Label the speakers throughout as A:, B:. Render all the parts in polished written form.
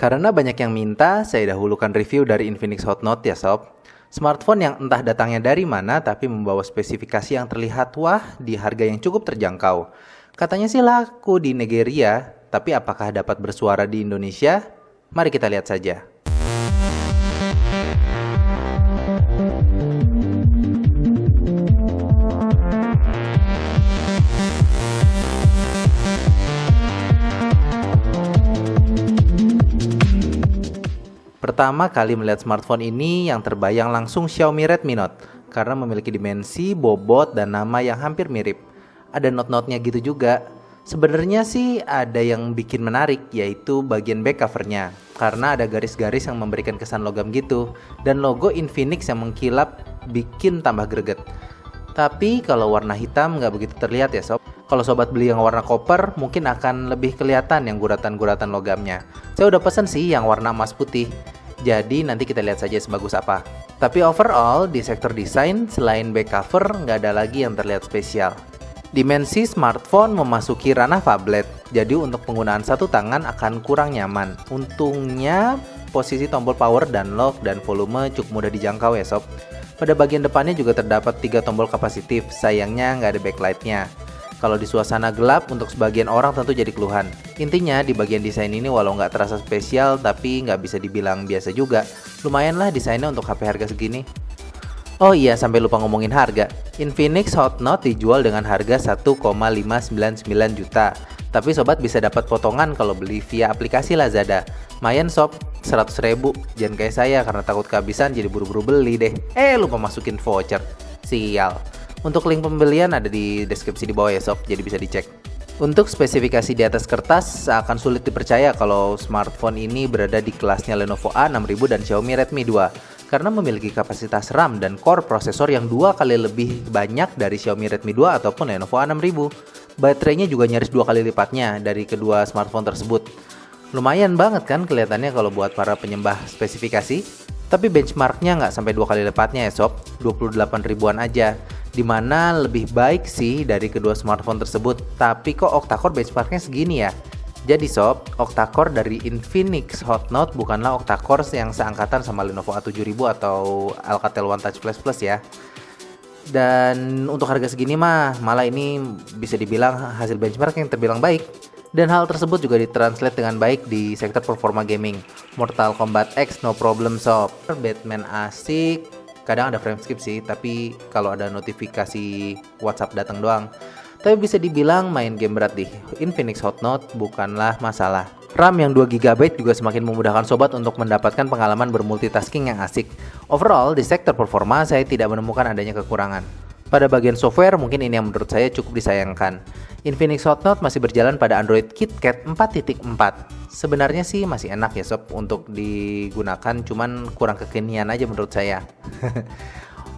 A: Karena banyak yang minta, saya dahulukan review dari Infinix Hot Note ya sob. Smartphone yang entah datangnya dari mana tapi membawa spesifikasi yang terlihat wah di harga yang cukup terjangkau. Katanya sih laku di Nigeria, tapi apakah dapat bersuara di Indonesia? Mari kita lihat saja. Pertama kali melihat smartphone ini yang terbayang langsung Xiaomi Redmi Note karena memiliki dimensi, bobot, dan nama yang hampir mirip. Ada note-note-nya gitu juga. Sebenarnya sih ada yang bikin menarik yaitu bagian back covernya karena ada garis-garis yang memberikan kesan logam gitu dan logo Infinix yang mengkilap bikin tambah greget. Tapi kalau warna hitam nggak begitu terlihat ya sob. Kalau sobat beli yang warna koper mungkin akan lebih kelihatan yang guratan-guratan logamnya. Saya udah pesen sih yang warna emas putih. Jadi nanti kita lihat saja sebagus apa. Tapi overall di sektor desain selain back cover nggak ada lagi yang terlihat spesial. Dimensi smartphone memasuki ranah phablet. Jadi untuk penggunaan satu tangan akan kurang nyaman. Untungnya posisi tombol power dan lock dan volume cukup mudah dijangkau ya sob. Pada bagian depannya juga terdapat 3 tombol kapasitif. Sayangnya nggak ada backlightnya. Kalau di suasana gelap untuk sebagian orang tentu jadi keluhan. Intinya di bagian desain ini walau nggak terasa spesial tapi nggak bisa dibilang biasa juga. Lumayan lah desainnya untuk HP harga segini. Oh iya sampai lupa ngomongin harga. Infinix Hot Note dijual dengan harga 1,599 juta. Tapi sobat bisa dapat potongan kalau beli via aplikasi Lazada. Mayan sob, 100 ribu. Jangan kayak saya karena takut kehabisan jadi buru-buru beli deh. Lupa masukin voucher. Sial. Untuk link pembelian ada di deskripsi di bawah ya sob, jadi bisa dicek. Untuk spesifikasi di atas kertas, akan sulit dipercaya kalau smartphone ini berada di kelasnya Lenovo A6000 dan Xiaomi Redmi 2 karena memiliki kapasitas RAM dan core prosesor yang 2 kali lebih banyak dari Xiaomi Redmi 2 ataupun Lenovo A6000. Baterainya juga nyaris 2 kali lipatnya dari kedua smartphone tersebut. Lumayan banget kan kelihatannya kalau buat para penyembah spesifikasi. Tapi benchmarknya nggak sampai 2 kali lipatnya ya sob, 28 ribuan aja. Dimana lebih baik sih dari kedua smartphone tersebut. Tapi kok octa-core benchmarknya segini ya? Jadi sob, octa-core dari Infinix Hot Note bukanlah octa-core yang seangkatan sama Lenovo A7000 atau Alcatel One Touch Plus Plus ya. Dan untuk harga segini mah malah ini bisa dibilang hasil benchmark yang terbilang baik. Dan hal tersebut juga ditranslate dengan baik di sektor performa gaming. Mortal Kombat X no problem sob. Batman asik. Kadang ada frame skip sih, tapi kalau ada notifikasi WhatsApp datang doang. Tapi bisa dibilang main game berat di Infinix Hot Note bukanlah masalah. RAM yang 2GB juga semakin memudahkan sobat untuk mendapatkan pengalaman bermultitasking yang asik. Overall, di sektor performa saya tidak menemukan adanya kekurangan. Pada bagian software mungkin ini yang menurut saya cukup disayangkan. Infinix Hot Note masih berjalan pada Android KitKat 4.4. Sebenarnya sih masih enak ya sob untuk digunakan, cuman kurang kekinian aja menurut saya.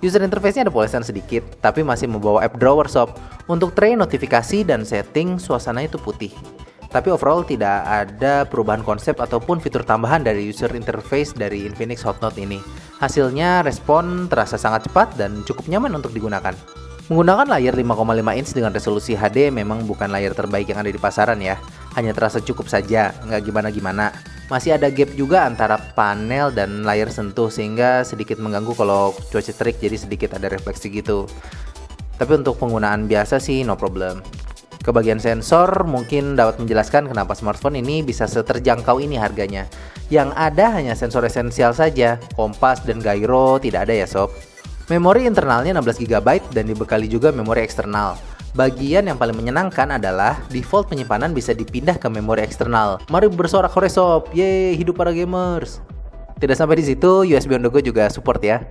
A: User interface-nya ada polesan sedikit, tapi masih membawa app drawer sob. Untuk tray notifikasi dan setting suasana itu putih. Tapi overall tidak ada perubahan konsep ataupun fitur tambahan dari user interface dari Infinix Hot Note ini. Hasilnya respon terasa sangat cepat dan cukup nyaman untuk digunakan. Menggunakan layar 5,5 inch dengan resolusi HD memang bukan layar terbaik yang ada di pasaran ya. Hanya terasa cukup saja, nggak gimana-gimana. Masih ada gap juga antara panel dan layar sentuh sehingga sedikit mengganggu kalau cuaca terik, jadi sedikit ada refleksi gitu. Tapi untuk penggunaan biasa sih no problem. Ke bagian sensor mungkin dapat menjelaskan kenapa smartphone ini bisa seterjangkau ini harganya. Yang ada hanya sensor esensial saja, kompas dan gyro tidak ada ya sob. Memori internalnya 16GB dan dibekali juga memori eksternal. Bagian yang paling menyenangkan adalah default penyimpanan bisa dipindah ke memori eksternal. Mari bersorak hore sob, yeay hidup para gamers. Tidak sampai di situ, USB on the go juga support ya.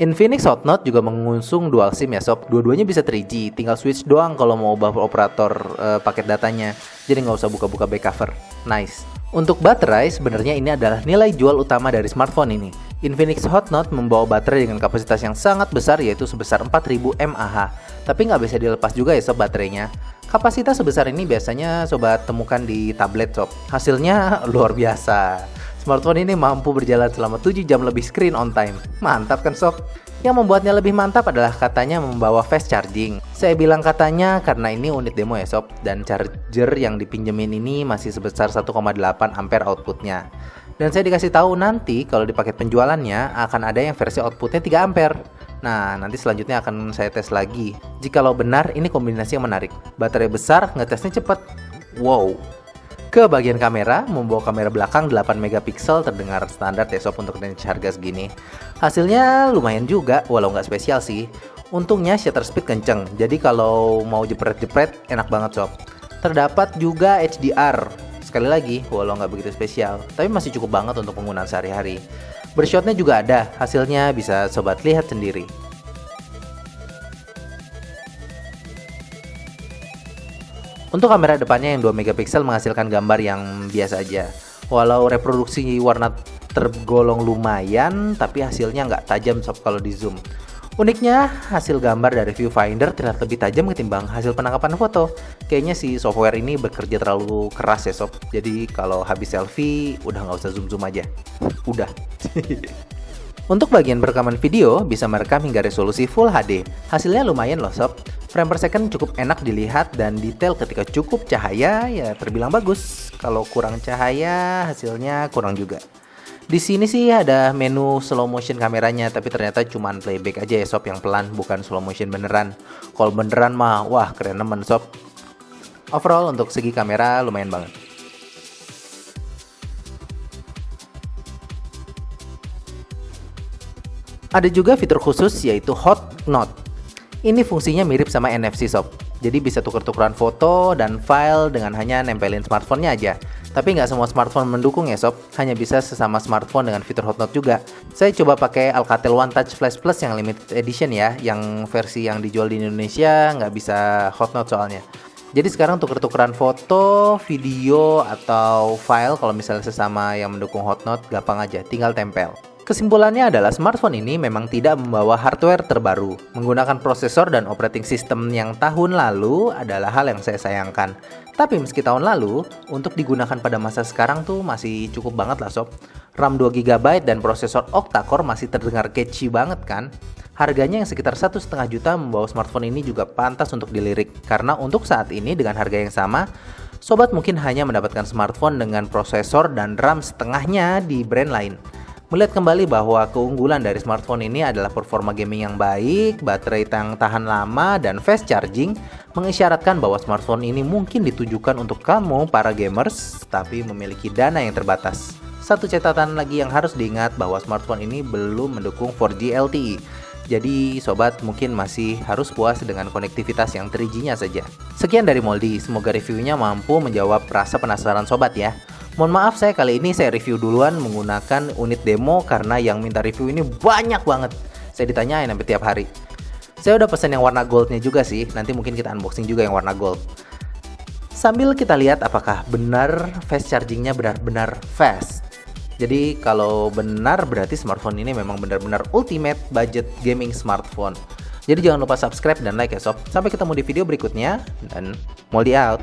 A: Infinix Hot Note juga mengusung dual SIM ya sob. Dua-duanya bisa 3G, tinggal switch doang kalau mau ubah operator paket datanya. Jadi nggak usah buka-buka back cover. Nice. Untuk baterai sebenarnya ini adalah nilai jual utama dari smartphone ini. Infinix Hot Note membawa baterai dengan kapasitas yang sangat besar yaitu sebesar 4000 mAh. Tapi nggak bisa dilepas juga ya sob baterainya. Kapasitas sebesar ini biasanya sobat temukan di tablet sob. Hasilnya luar biasa. Smartphone ini mampu berjalan selama 7 jam lebih screen on time. Mantap kan sob? Yang membuatnya lebih mantap adalah katanya membawa fast charging. Saya bilang katanya karena ini unit demo ya sob, dan charger yang dipinjemin ini masih sebesar 1,8 ampere outputnya. Dan saya dikasih tahu nanti kalau di paket penjualannya akan ada yang versi outputnya 3 ampere. Nah, nanti selanjutnya akan saya tes lagi. Jikalau benar, ini kombinasi yang menarik. Baterai besar, ngetesnya cepat. Wow. Ke bagian kamera, membawa kamera belakang 8 megapiksel terdengar standar ya sob untuk range harga segini. Hasilnya lumayan juga, walau nggak spesial sih. Untungnya shutter speed kenceng, jadi kalau mau jepret-jepret enak banget sob. Terdapat juga HDR, sekali lagi walau nggak begitu spesial, tapi masih cukup banget untuk penggunaan sehari-hari. Bershotnya juga ada, hasilnya bisa sobat lihat sendiri. Untuk kamera depannya yang 2 megapiksel menghasilkan gambar yang biasa aja. Walau reproduksi warna tergolong lumayan, tapi hasilnya nggak tajam sob kalau di zoom. Uniknya, hasil gambar dari viewfinder terlihat lebih tajam ketimbang hasil penangkapan foto. Kayaknya si software ini bekerja terlalu keras ya sob. Jadi kalau habis selfie, udah nggak usah zoom-zoom aja. Udah. Untuk bagian perekaman video, bisa merekam hingga resolusi Full HD. Hasilnya lumayan loh sob. Frame per second cukup enak dilihat dan detail ketika cukup cahaya ya terbilang bagus. Kalau kurang cahaya, hasilnya kurang juga. Di sini sih ada menu slow motion kameranya, tapi ternyata cuman playback aja ya sob yang pelan, bukan slow motion beneran. Kalau beneran mah, wah keren nemen sob. Overall untuk segi kamera lumayan banget. Ada juga fitur khusus yaitu Hot Note. Ini fungsinya mirip sama NFC sob. Jadi bisa tuker-tukeran foto dan file dengan hanya nempelin smartphone-nya aja. Tapi nggak semua smartphone mendukung ya sob, hanya bisa sesama smartphone dengan fitur Hot Note juga. Saya coba pakai Alcatel One Touch Flash Plus yang limited edition ya, yang versi yang dijual di Indonesia nggak bisa Hot Note soalnya. Jadi sekarang tuker-tukeran foto, video, atau file kalau misalnya sesama yang mendukung Hot Note gampang aja, tinggal tempel. Kesimpulannya adalah smartphone ini memang tidak membawa hardware terbaru. Menggunakan prosesor dan operating system yang tahun lalu adalah hal yang saya sayangkan. Tapi meski tahun lalu, untuk digunakan pada masa sekarang tuh masih cukup banget lah sob. RAM 2GB dan prosesor octa-core masih terdengar catchy banget kan? Harganya yang sekitar 1,5 juta membawa smartphone ini juga pantas untuk dilirik. Karena untuk saat ini dengan harga yang sama, sobat mungkin hanya mendapatkan smartphone dengan prosesor dan RAM setengahnya di brand lain. Melihat kembali bahwa keunggulan dari smartphone ini adalah performa gaming yang baik, baterai yang tahan lama, dan fast charging, mengisyaratkan bahwa smartphone ini mungkin ditujukan untuk kamu para gamers, tapi memiliki dana yang terbatas. Satu catatan lagi yang harus diingat bahwa smartphone ini belum mendukung 4G LTE. Jadi sobat mungkin masih harus puas dengan konektivitas yang 3G-nya saja. Sekian dari Moldy, semoga reviewnya mampu menjawab rasa penasaran sobat ya. Mohon maaf kali ini saya review duluan menggunakan unit demo karena yang minta review ini banyak banget. Saya ditanyain sampai tiap hari. Saya udah pesan yang warna goldnya juga sih, nanti mungkin kita unboxing juga yang warna gold. Sambil kita lihat apakah benar fast chargingnya benar-benar fast. Jadi kalau benar berarti smartphone ini memang benar-benar ultimate budget gaming smartphone. Jadi jangan lupa subscribe dan like ya sob. Sampai ketemu di video berikutnya dan Moldy out.